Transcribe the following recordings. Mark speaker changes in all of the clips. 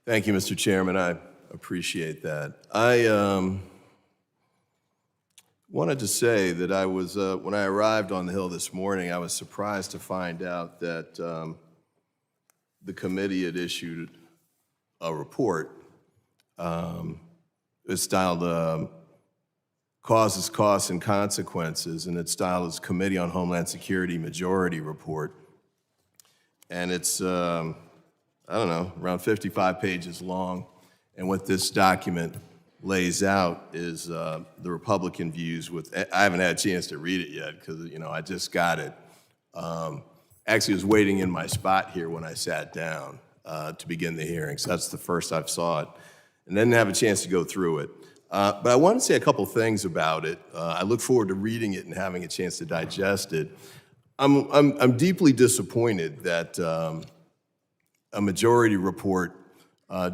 Speaker 1: Thank you, Mr. Chairman. I appreciate that. I wanted to say that I was, when I arrived on the Hill this morning, I was surprised to find out that the committee had issued a report. It's styled Causes, Costs, and Consequences, and it's styled as Committee on Homeland Security Majority Report. And it's, I don't know, around 55 pages long. And what this document lays out is the Republican views with, I haven't had a chance to read it yet because, I just got it. Actually, I was waiting in my spot here when I sat down to begin the hearing, so that's the first I saw it. And didn't have a chance to go through it. But I want to say a couple things about it. I look forward to reading it and having a chance to digest it. I'm deeply disappointed that a majority report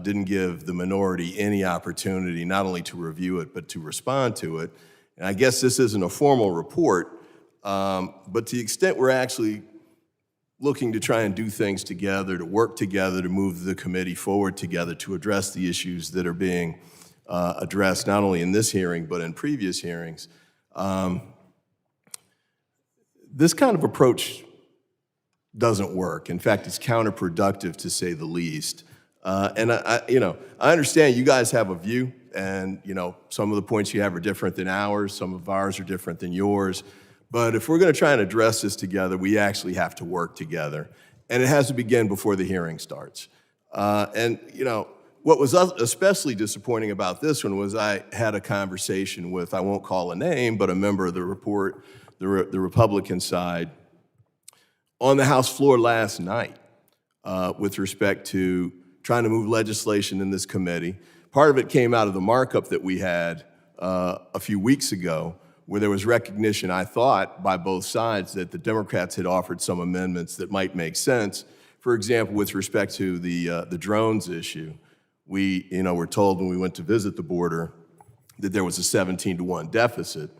Speaker 1: didn't give the minority any opportunity not only to review it, but to respond to it. And I guess this isn't a formal report, but to the extent we're actually looking to try and do things together, to work together, to move the committee forward together, to address the issues that are being addressed not only in this hearing, but in previous hearings. This kind of approach doesn't work. In fact, it's counterproductive to say the least. And I understand you guys have a view, and some of the points you have are different than ours, some of ours are different than yours. But if we're going to try and address this together, we actually have to work together, and it has to begin before the hearing starts. What was especially disappointing about this one was I had a conversation with, I won't call a name, but a member of the report, the Republican side, on the House floor last night with respect to trying to move legislation in this committee. Part of it came out of the markup that we had a few weeks ago, where there was recognition, I thought, by both sides that the Democrats had offered some amendments that might make sense. For example, with respect to the drones issue, we were told when we went to visit the border that there was a 17-to-1 deficit.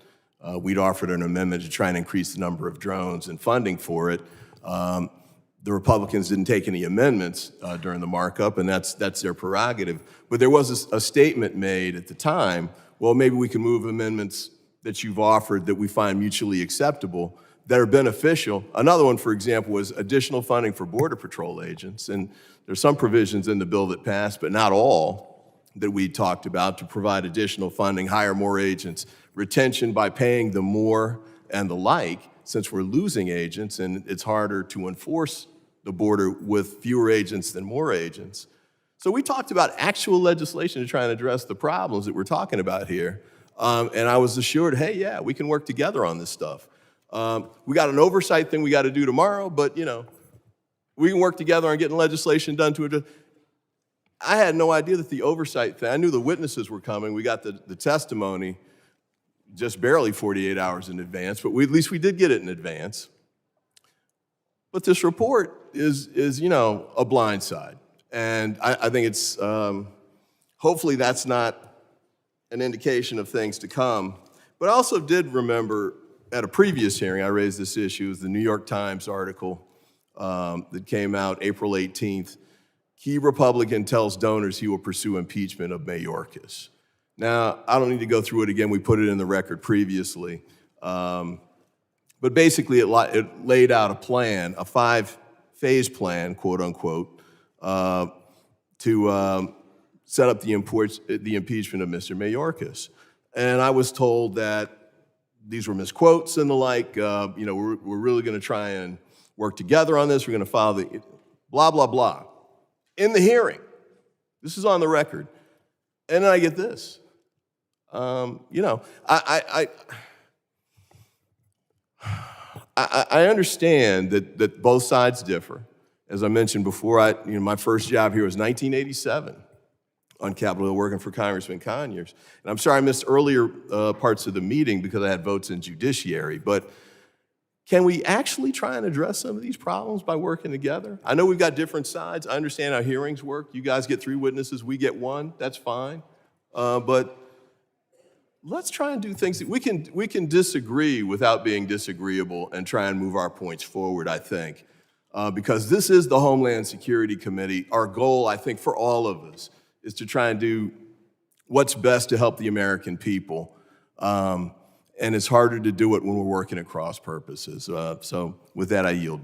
Speaker 1: We'd offered an amendment to try and increase the number of drones and funding for it. The Republicans didn't take any amendments during the markup, and that's their prerogative. But there was a statement made at the time, well, maybe we can move amendments that you've offered that we find mutually acceptable that are beneficial. Another one, for example, was additional funding for Border Patrol agents. And there's some provisions in the bill that passed, but not all, that we talked about to provide additional funding, hire more agents, retention by paying them more, and the like, since we're losing agents and it's harder to enforce the border with fewer agents than more agents. So we talked about actual legislation to try and address the problems that we're talking about here. And I was assured, hey, yeah, we can work together on this stuff. We got an oversight thing we got to do tomorrow, but we can work together on getting legislation done to address. I had no idea that the oversight thing, I knew the witnesses were coming. We got the testimony just barely 48 hours in advance, but at least we did get it in advance. But this report is a blind side. And I think it's, hopefully that's not an indication of things to come. But I also did remember at a previous hearing, I raised this issue, it was the New York Times article that came out April 18th. Key Republican tells donors he will pursue impeachment of Mayorkas. Now, I don't need to go through it again. We put it in the record previously. But basically, it laid out a plan, a 5-phase plan, quote unquote, to set up the impeachment of Mr. Mayorkas. And I was told that these were misquotes and the like. We're really going to try and work together on this. We're going to follow the blah, blah, blah. In the hearing, this is on the record. And then I get this. I understand that both sides differ. As I mentioned before, my first job here was 1987 on Capitol Hill working for Congressman Conyers. And I'm sorry I missed earlier parts of the meeting because I had votes in judiciary, but can we actually try and address some of these problems by working together? I know we've got different sides. I understand how hearings work. You guys get 3 witnesses, we get 1, that's fine. But let's try and do things that we can disagree without being disagreeable and try and move our points forward, I think. because this is the Homeland Security Committee. Our goal, I think, for all of us is to try and do what's best to help the American people. And it's harder to do it when we're working at cross purposes. So with that, I yield.